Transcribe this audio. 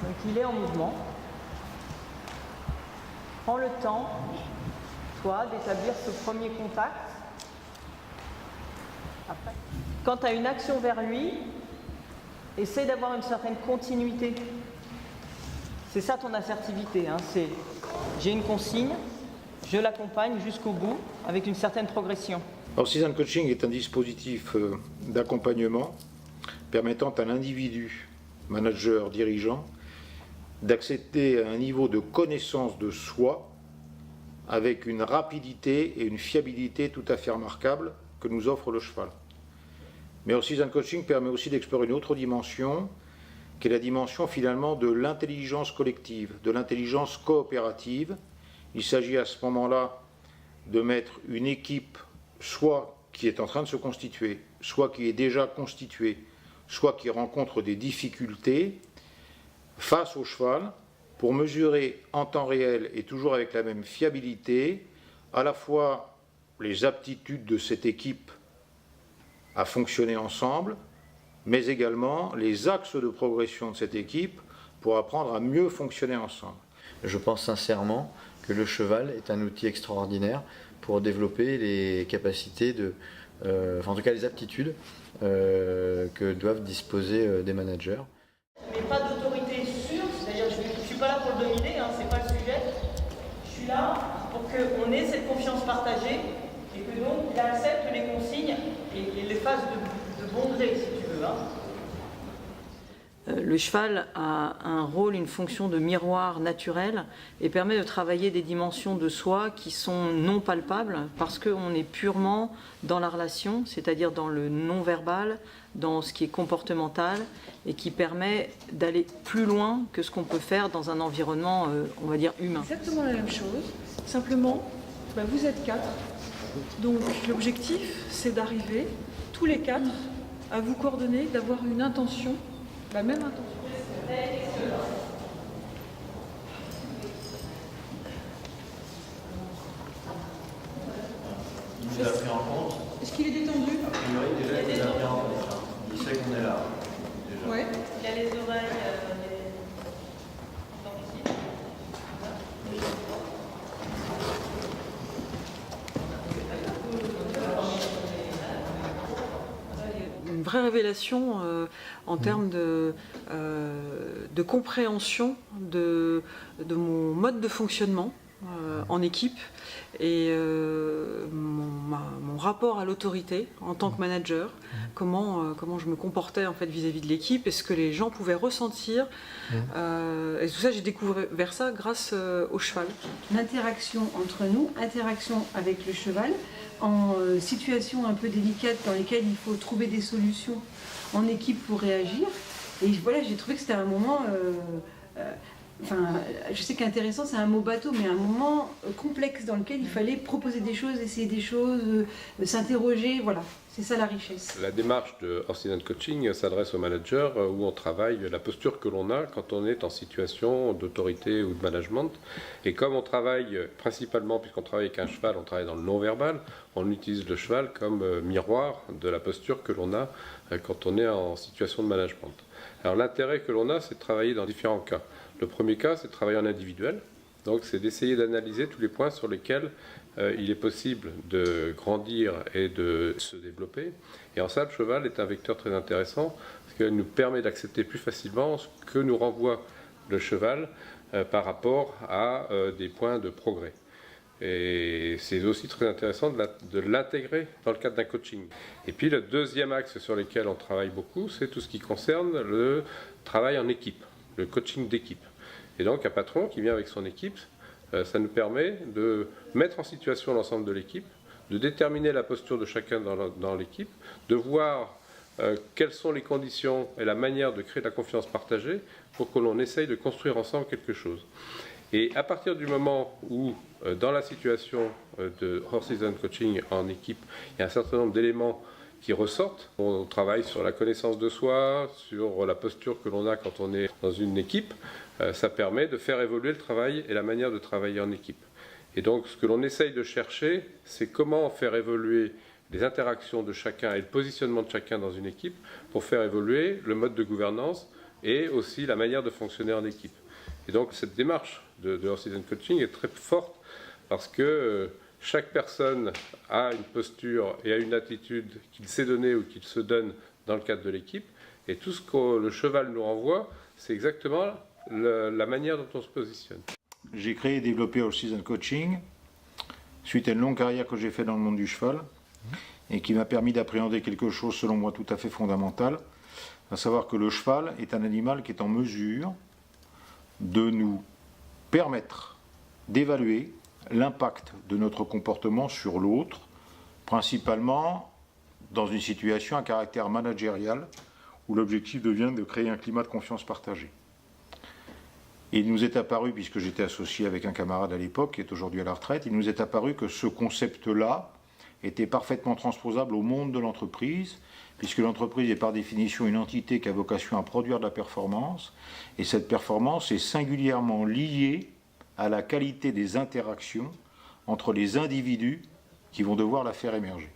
Donc il est en mouvement. Prends le temps, toi, d'établir ce premier contact. Après, quand tu as une action vers lui, essaie d'avoir une certaine continuité. C'est ça ton assertivité, hein, c'est j'ai une consigne, je l'accompagne jusqu'au bout avec une certaine progression. Alors, Season Coaching est un dispositif d'accompagnement permettant à l'individu, manager, dirigeant, d'accéder à un niveau de connaissance de soi avec une rapidité et une fiabilité tout à fait remarquables que nous offre le cheval. Mais le Season Coaching permet aussi d'explorer une autre dimension, qui est la dimension finalement de l'intelligence collective, de l'intelligence coopérative. Il s'agit à ce moment-là de mettre une équipe, soit qui est en train de se constituer, soit qui est déjà constituée, soit qui rencontre des difficultés, face au cheval, pour mesurer en temps réel et toujours avec la même fiabilité, à la fois les aptitudes de cette équipe à fonctionner ensemble, mais également les axes de progression de cette équipe pour apprendre à mieux fonctionner ensemble. Je pense sincèrement que le cheval est un outil extraordinaire pour développer les capacités en tout cas les aptitudes que doivent disposer des managers. Mais pas d'autorité sûre, c'est-à-dire je ne suis pas là pour le dominer, hein, c'est pas le sujet. Je suis là pour qu'on ait cette confiance partagée et que donc il accepte les consignes et les fasse de bon gré, si tu veux. Hein. Le cheval a un rôle, une fonction de miroir naturel et permet de travailler des dimensions de soi qui sont non palpables parce qu'on est purement dans la relation, c'est-à-dire dans le non-verbal, dans ce qui est comportemental et qui permet d'aller plus loin que ce qu'on peut faire dans un environnement, on va dire, humain. Exactement la même chose, simplement, vous êtes 4, donc l'objectif c'est d'arriver tous les 4 à vous coordonner, d'avoir une intention, la même intention. Il nous a pris en compte. Est-ce qu'il est détendu? A priori, déjà, il nous a pris en compte. Il sait qu'on est là. Déjà. Ouais. Il a les oreilles une vraie révélation en termes de compréhension de mon mode de fonctionnement en équipe et mon rapport à l'autorité en tant que manager, comment je me comportais en fait vis-à-vis de l'équipe et ce que les gens pouvaient ressentir. Et tout ça, j'ai découvert ça grâce au cheval. L'interaction entre nous, interaction avec le cheval, en situation un peu délicate dans lesquelles il faut trouver des solutions en équipe pour réagir. Et voilà, j'ai trouvé que c'était un moment... je sais qu'intéressant c'est un mot bateau, mais un moment complexe dans lequel il fallait proposer des choses, essayer des choses, s'interroger, voilà, c'est ça la richesse. La démarche de Horse Coaching s'adresse aux managers où on travaille la posture que l'on a quand on est en situation d'autorité ou de management. Et comme on travaille principalement, puisqu'on travaille avec un cheval, on travaille dans le non-verbal, on utilise le cheval comme miroir de la posture que l'on a quand on est en situation de management. Alors l'intérêt que l'on a, c'est de travailler dans différents cas. Le premier cas, c'est de travailler en individuel, donc c'est d'essayer d'analyser tous les points sur lesquels il est possible de grandir et de se développer. Et en ça, le cheval est un vecteur très intéressant, parce qu'il nous permet d'accepter plus facilement ce que nous renvoie le cheval par rapport à des points de progrès. Et c'est aussi très intéressant de l'intégrer dans le cadre d'un coaching. Et puis le deuxième axe sur lequel on travaille beaucoup, c'est tout ce qui concerne le travail en équipe, le coaching d'équipe. Et donc un patron qui vient avec son équipe, ça nous permet de mettre en situation l'ensemble de l'équipe, de déterminer la posture de chacun dans l'équipe, de voir quelles sont les conditions et la manière de créer de la confiance partagée pour que l'on essaye de construire ensemble quelque chose. Et à partir du moment où, dans la situation de Horse Coaching en équipe, il y a un certain nombre d'éléments qui ressortent, on travaille sur la connaissance de soi, sur la posture que l'on a quand on est dans une équipe, ça permet de faire évoluer le travail et la manière de travailler en équipe. Et donc ce que l'on essaye de chercher, c'est comment faire évoluer les interactions de chacun et le positionnement de chacun dans une équipe pour faire évoluer le mode de gouvernance et aussi la manière de fonctionner en équipe. Et donc cette démarche de All-Season Coaching est très forte parce que chaque personne a une posture et a une attitude qu'il s'est donnée ou qu'il se donne dans le cadre de l'équipe. Et tout ce que le cheval nous renvoie, c'est exactement la manière dont on se positionne. J'ai créé et développé All-Season Coaching suite à une longue carrière que j'ai faite dans le monde du cheval et qui m'a permis d'appréhender quelque chose selon moi tout à fait fondamental, à savoir que le cheval est un animal qui est en mesure de nous permettre d'évaluer l'impact de notre comportement sur l'autre, principalement dans une situation à caractère managérial où l'objectif devient de créer un climat de confiance partagé. Et il nous est apparu, puisque j'étais associé avec un camarade à l'époque, qui est aujourd'hui à la retraite, il nous est apparu que ce concept-là était parfaitement transposable au monde de l'entreprise, puisque l'entreprise est par définition une entité qui a vocation à produire de la performance, et cette performance est singulièrement liée à la qualité des interactions entre les individus qui vont devoir la faire émerger.